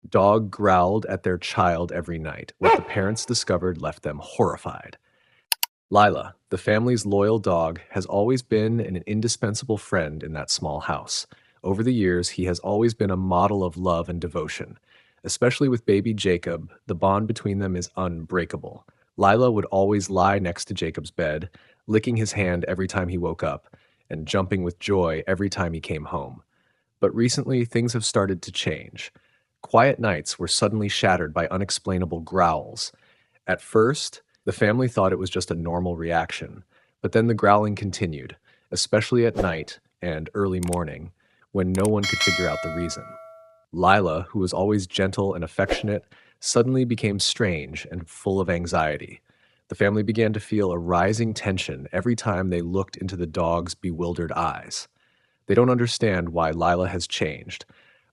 Dog growled at their child every night. What the parents discovered left them horrified. Lila, the family's loyal dog, has always been an indispensable friend in that small house. Over the years, he has always been a model of love and devotion. Especially with baby Jacob, the bond between them is unbreakable. Lila would always lie next to Jacob's bed, licking his hand every time he woke up, and jumping with joy every time he came home. But recently, things have started to change. Quiet nights were suddenly shattered by unexplainable growls. At first, the family thought it was just a normal reaction, but then the growling continued, especially at night and early morning, when no one could figure out the reason. Lila, who was always gentle and affectionate, suddenly became strange and full of anxiety. The family began to feel a rising tension every time they looked into the dog's bewildered eyes. They don't understand why Lila has changed,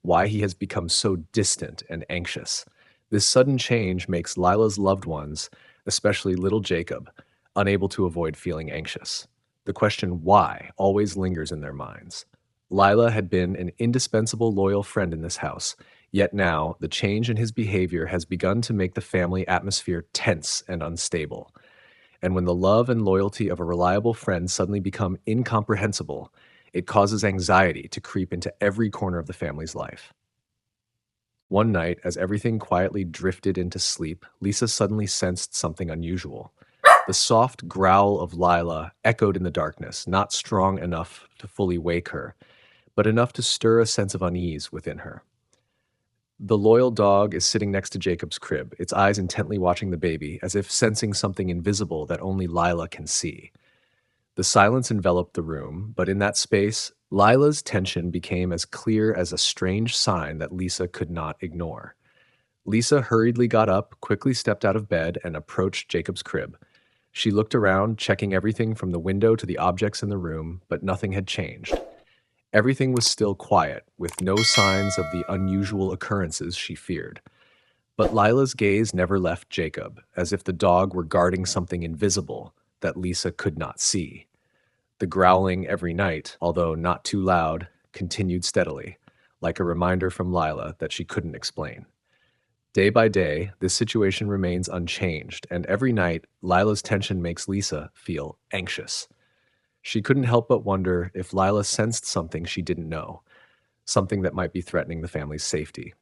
why he has become so distant and anxious. This sudden change makes Lila's loved ones, especially little Jacob, unable to avoid feeling anxious. The question why always lingers in their minds. Lila had been an indispensable loyal friend in this house, yet now the change in his behavior has begun to make the family atmosphere tense and unstable. And when the love and loyalty of a reliable friend suddenly become incomprehensible, it causes anxiety to creep into every corner of the family's life. One night, as everything quietly drifted into sleep, Lisa suddenly sensed something unusual. The soft growl of Lila echoed in the darkness, not strong enough to fully wake her, but enough to stir a sense of unease within her. The loyal dog is sitting next to Jacob's crib, its eyes intently watching the baby, as if sensing something invisible that only Lila can see. The silence enveloped the room, but in that space, Lila's tension became as clear as a strange sign that Lisa could not ignore. Lisa hurriedly got up, quickly stepped out of bed, and approached Jacob's crib. She looked around, checking everything from the window to the objects in the room, but nothing had changed. Everything was still quiet, with no signs of the unusual occurrences she feared. But Lila's gaze never left Jacob, as if the dog were guarding something invisible that Lisa could not see. The growling every night, although not too loud, continued steadily, like a reminder from Lila that she couldn't explain. Day by day, this situation remains unchanged, and every night, Lila's tension makes Lisa feel anxious. She couldn't help but wonder if Lila sensed something she didn't know, something that might be threatening the family's safety.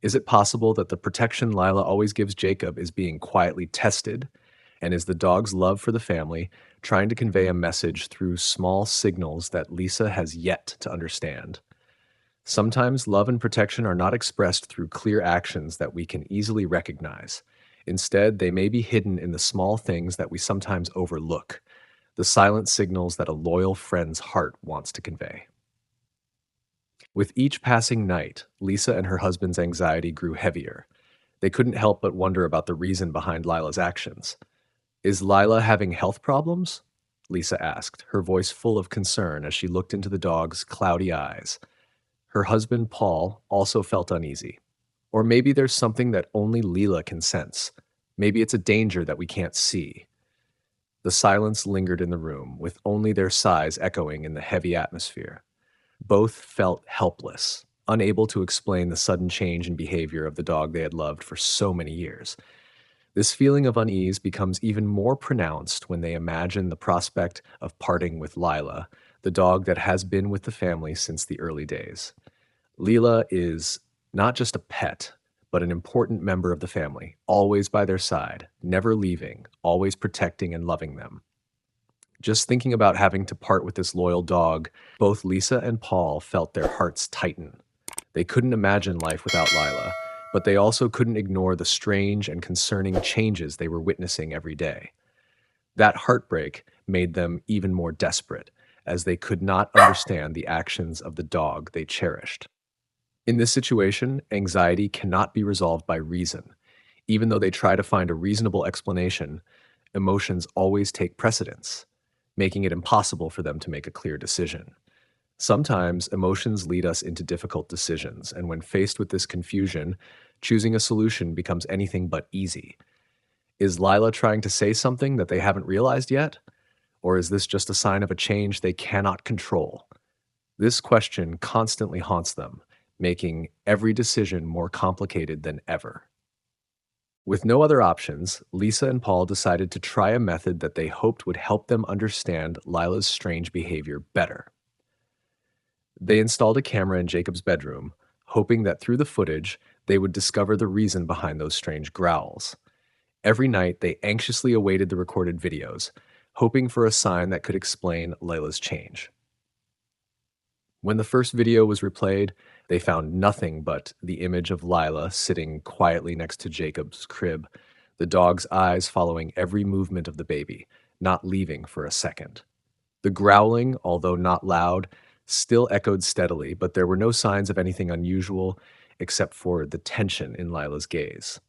Is it possible that the protection Lila always gives Jacob is being quietly tested? And is the dog's love for the family trying to convey a message through small signals that Lisa has yet to understand? Sometimes love and protection are not expressed through clear actions that we can easily recognize. Instead, they may be hidden in the small things that we sometimes overlook, the silent signals that a loyal friend's heart wants to convey. With each passing night, Lisa and her husband's anxiety grew heavier. They couldn't help but wonder about the reason behind Lila's actions. Is Lila having health problems? Lisa asked, her voice full of concern as she looked into the dog's cloudy eyes. Her husband, Paul, also felt uneasy. Or maybe there's something that only Lila can sense. Maybe it's a danger that we can't see. The silence lingered in the room, with only their sighs echoing in the heavy atmosphere. Both felt helpless, unable to explain the sudden change in behavior of the dog they had loved for so many years. This feeling of unease becomes even more pronounced when they imagine the prospect of parting with Lila, the dog that has been with the family since the early days. Lila is not just a pet, but an important member of the family, always by their side, never leaving, always protecting and loving them. Just thinking about having to part with this loyal dog, both Lisa and Paul felt their hearts tighten. They couldn't imagine life without Lila, but they also couldn't ignore the strange and concerning changes they were witnessing every day. That heartbreak made them even more desperate, as they could not understand the actions of the dog they cherished. In this situation, anxiety cannot be resolved by reason. Even though they try to find a reasonable explanation, emotions always take precedence, making it impossible for them to make a clear decision. Sometimes emotions lead us into difficult decisions, and when faced with this confusion, choosing a solution becomes anything but easy. Is Lila trying to say something that they haven't realized yet? Or is this just a sign of a change they cannot control? This question constantly haunts them, making every decision more complicated than ever. With no other options, Lisa and Paul decided to try a method that they hoped would help them understand Lila's strange behavior better. They installed a camera in Jacob's bedroom, hoping that through the footage, they would discover the reason behind those strange growls. Every night, they anxiously awaited the recorded videos, hoping for a sign that could explain Lila's change. When the first video was replayed, they found nothing but the image of Lila sitting quietly next to Jacob's crib, the dog's eyes following every movement of the baby, not leaving for a second. The growling, although not loud, still echoed steadily, but there were no signs of anything unusual except for the tension in Lila's gaze.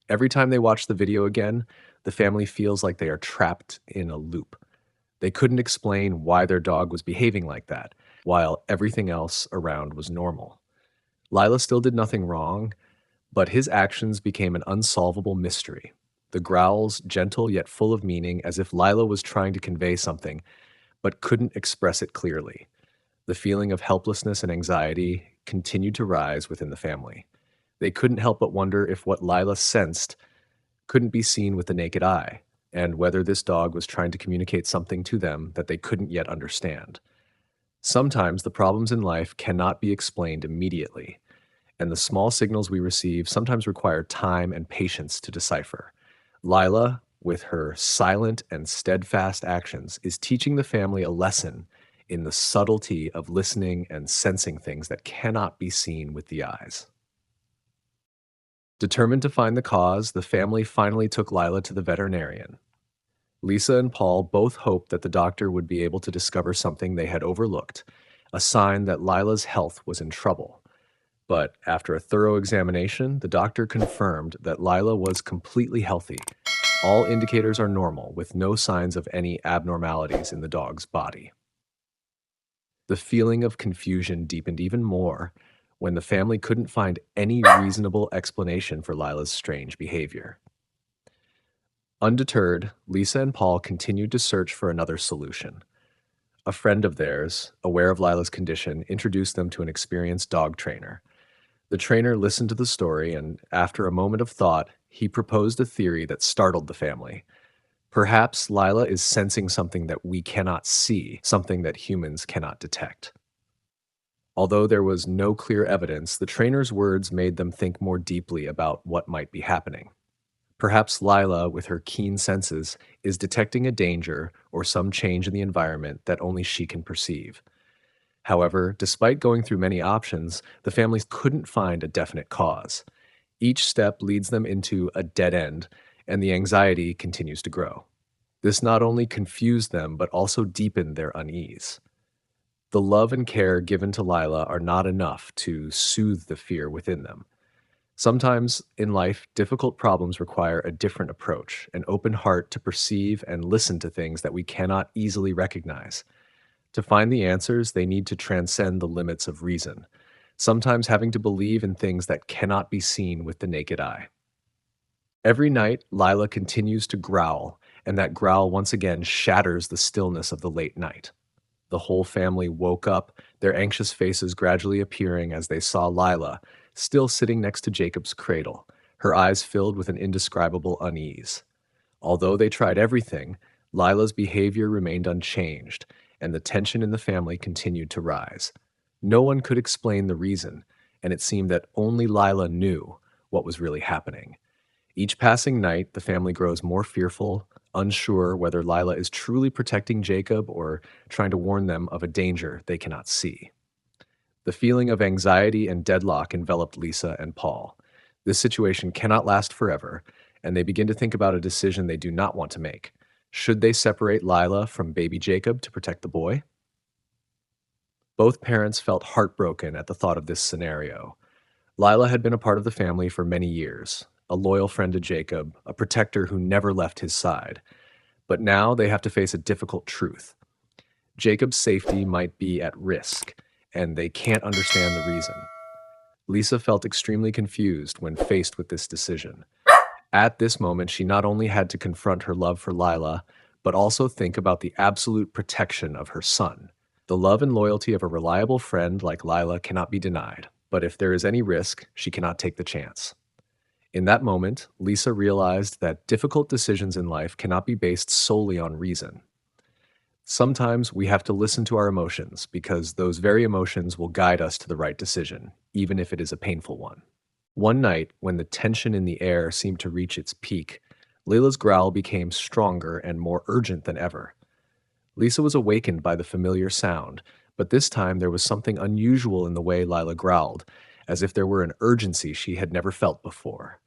Every time they watch the video again, the family feels like they are trapped in a loop. They couldn't explain why their dog was behaving like that, while everything else around was normal. Lila still did nothing wrong, but his actions became an unsolvable mystery. The growls, gentle yet full of meaning, as if Lila was trying to convey something, but couldn't express it clearly. The feeling of helplessness and anxiety continued to rise within the family. They couldn't help but wonder if what Lila sensed couldn't be seen with the naked eye, and whether this dog was trying to communicate something to them that they couldn't yet understand. Sometimes the problems in life cannot be explained immediately, and the small signals we receive sometimes require time and patience to decipher. Lila, with her silent and steadfast actions, is teaching the family a lesson in the subtlety of listening and sensing things that cannot be seen with the eyes. Determined to find the cause, the family finally took Lila to the veterinarian. Lisa and Paul both hoped that the doctor would be able to discover something they had overlooked, a sign that Lila's health was in trouble. But after a thorough examination, the doctor confirmed that Lila was completely healthy. All indicators are normal, with no signs of any abnormalities in the dog's body. The feeling of confusion deepened even more when the family couldn't find any reasonable explanation for Lila's strange behavior. Undeterred, Lisa and Paul continued to search for another solution. A friend of theirs, aware of Lila's condition, introduced them to an experienced dog trainer. The trainer listened to the story, and after a moment of thought, he proposed a theory that startled the family. Perhaps Lila is sensing something that we cannot see, something that humans cannot detect. Although there was no clear evidence, the trainer's words made them think more deeply about what might be happening. Perhaps Lila, with her keen senses, is detecting a danger or some change in the environment that only she can perceive. However, despite going through many options, the families couldn't find a definite cause. Each step leads them into a dead end, and the anxiety continues to grow. This not only confused them, but also deepened their unease. The love and care given to Lila are not enough to soothe the fear within them. Sometimes in life, difficult problems require a different approach, an open heart to perceive and listen to things that we cannot easily recognize. To find the answers, they need to transcend the limits of reason, sometimes having to believe in things that cannot be seen with the naked eye. Every night, Lila continues to growl, and that growl once again shatters the stillness of the late night. The whole family woke up, their anxious faces gradually appearing as they saw Lila, still sitting next to Jacob's cradle, her eyes filled with an indescribable unease. Although they tried everything, Lila's behavior remained unchanged, and the tension in the family continued to rise. No one could explain the reason, and it seemed that only Lila knew what was really happening. Each passing night, the family grows more fearful, unsure whether Lila is truly protecting Jacob or trying to warn them of a danger they cannot see. The feeling of anxiety and deadlock enveloped Lisa and Paul. This situation cannot last forever, and they begin to think about a decision they do not want to make. Should they separate Lila from baby Jacob to protect the boy? Both parents felt heartbroken at the thought of this scenario. Lila had been a part of the family for many years, a loyal friend to Jacob, a protector who never left his side. But now they have to face a difficult truth. Jacob's safety might be at risk, and they can't understand the reason. Lisa felt extremely confused when faced with this decision. At this moment, she not only had to confront her love for Lila, but also think about the absolute protection of her son. The love and loyalty of a reliable friend like Lila cannot be denied. but if there is any risk, she cannot take the chance. In that moment, Lisa realized that difficult decisions in life cannot be based solely on reason. Sometimes we have to listen to our emotions because those very emotions will guide us to the right decision, even if it is a painful one. One night, when the tension in the air seemed to reach its peak, Lila's growl became stronger and more urgent than ever. Lisa was awakened by the familiar sound, but this time there was something unusual in the way Lila growled, as if there were an urgency she had never felt before.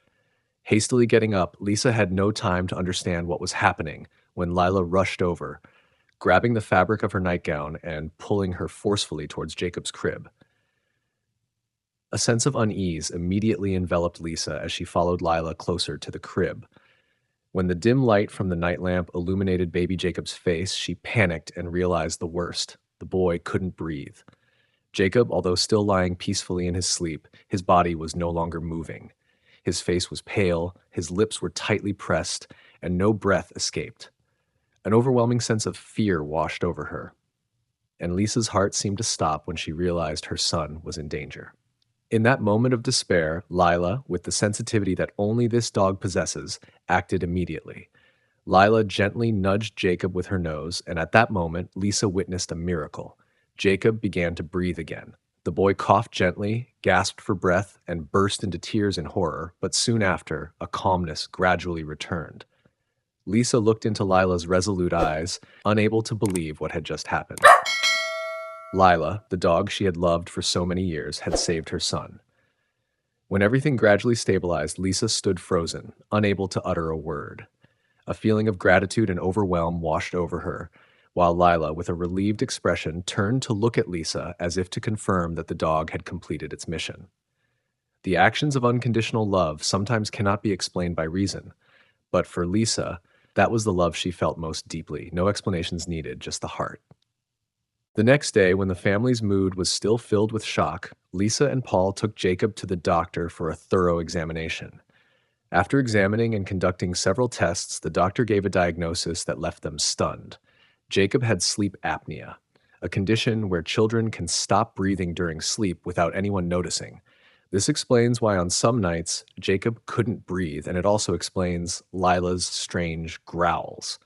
Hastily getting up, Lisa had no time to understand what was happening when Lila rushed over, grabbing the fabric of her nightgown and pulling her forcefully towards Jacob's crib. A sense of unease immediately enveloped Lisa as she followed Lila closer to the crib. When the dim light from the night lamp illuminated baby Jacob's face, she panicked and realized the worst. The boy couldn't breathe. Jacob, although still lying peacefully in his sleep, his body was no longer moving. His face was pale, his lips were tightly pressed, and no breath escaped. An overwhelming sense of fear washed over her, and Lisa's heart seemed to stop when she realized her son was in danger. In that moment of despair, Lila, with the sensitivity that only this dog possesses, acted immediately. Lila gently nudged Jacob with her nose, and at that moment, Lisa witnessed a miracle. Jacob began to breathe again. The boy coughed gently, gasped for breath, and burst into tears in horror, but soon after, a calmness gradually returned. Lisa looked into Lila's resolute eyes, unable to believe what had just happened. Lila, the dog she had loved for so many years, had saved her son. When everything gradually stabilized, Lisa stood frozen, unable to utter a word. A feeling of gratitude and overwhelm washed over her, while Lila, with a relieved expression, turned to look at Lisa as if to confirm that the dog had completed its mission. The actions of unconditional love sometimes cannot be explained by reason, but for Lisa, that was the love she felt most deeply. No explanations needed, just the heart. The next day, when the family's mood was still filled with shock, Lisa and Paul took Jacob to the doctor for a thorough examination. After examining and conducting several tests, the doctor gave a diagnosis that left them stunned. Jacob had sleep apnea, a condition where children can stop breathing during sleep without anyone noticing. This explains why on some nights Jacob couldn't breathe, and it also explains Lila's strange growls.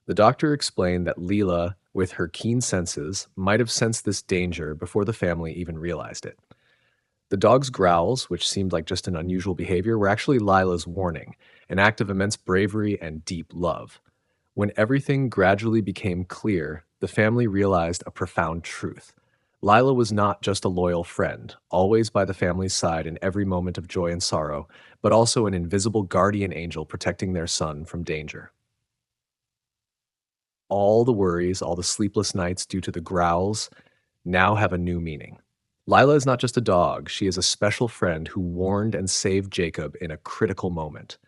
The doctor explained that Lila, with her keen senses, might have sensed this danger before the family even realized it. The dog's growls, which seemed like just an unusual behavior, were actually Lila's warning, an act of immense bravery and deep love. When everything gradually became clear, the family realized a profound truth. Lila was not just a loyal friend, always by the family's side in every moment of joy and sorrow, but also an invisible guardian angel protecting their son from danger. All the worries, all the sleepless nights due to the growls now have a new meaning. Lila is not just a dog, she is a special friend who warned and saved Jacob in a critical moment.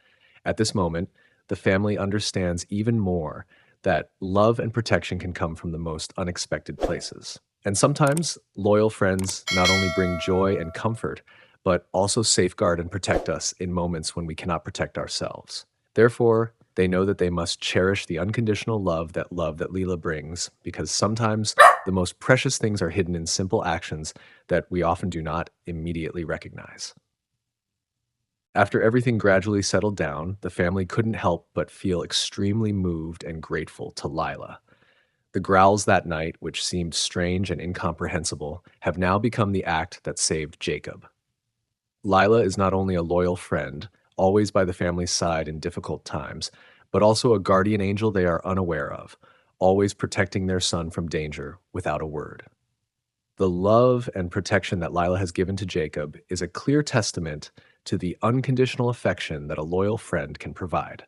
At this moment, the family understands even more that love and protection can come from the most unexpected places. And sometimes, loyal friends not only bring joy and comfort, but also safeguard and protect us in moments when we cannot protect ourselves. Therefore, they know that they must cherish the unconditional love that Lila brings, because sometimes the most precious things are hidden in simple actions that we often do not immediately recognize. After everything gradually settled down, the family couldn't help but feel extremely moved and grateful to Lila. The growls that night, which seemed strange and incomprehensible, have now become the act that saved Jacob. Lila is not only a loyal friend, always by the family's side in difficult times, but also a guardian angel they are unaware of, always protecting their son from danger without a word. The love and protection that Lila has given to Jacob is a clear testament to the unconditional affection that a loyal friend can provide.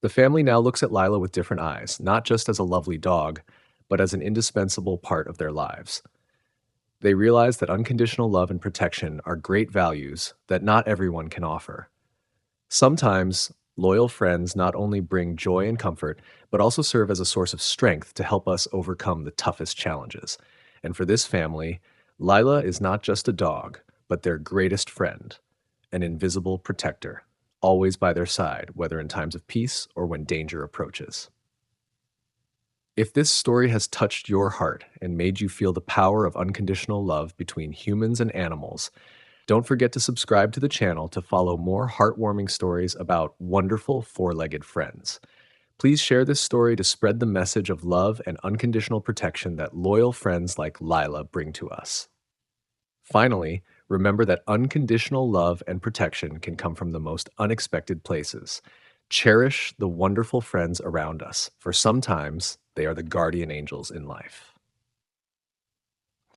The family now looks at Lila with different eyes, not just as a lovely dog, but as an indispensable part of their lives. They realize that unconditional love and protection are great values that not everyone can offer. Sometimes, loyal friends not only bring joy and comfort, but also serve as a source of strength to help us overcome the toughest challenges. And for this family, Lila is not just a dog, but their greatest friend, an invisible protector, always by their side, whether in times of peace or when danger approaches. If this story has touched your heart and made you feel the power of unconditional love between humans and animals, don't forget to subscribe to the channel to follow more heartwarming stories about wonderful four legged friends. Please share this story to spread the message of love and unconditional protection that loyal friends like Lila bring to us. Finally, remember that unconditional love and protection can come from the most unexpected places. Cherish the wonderful friends around us, for sometimes they are the guardian angels in life.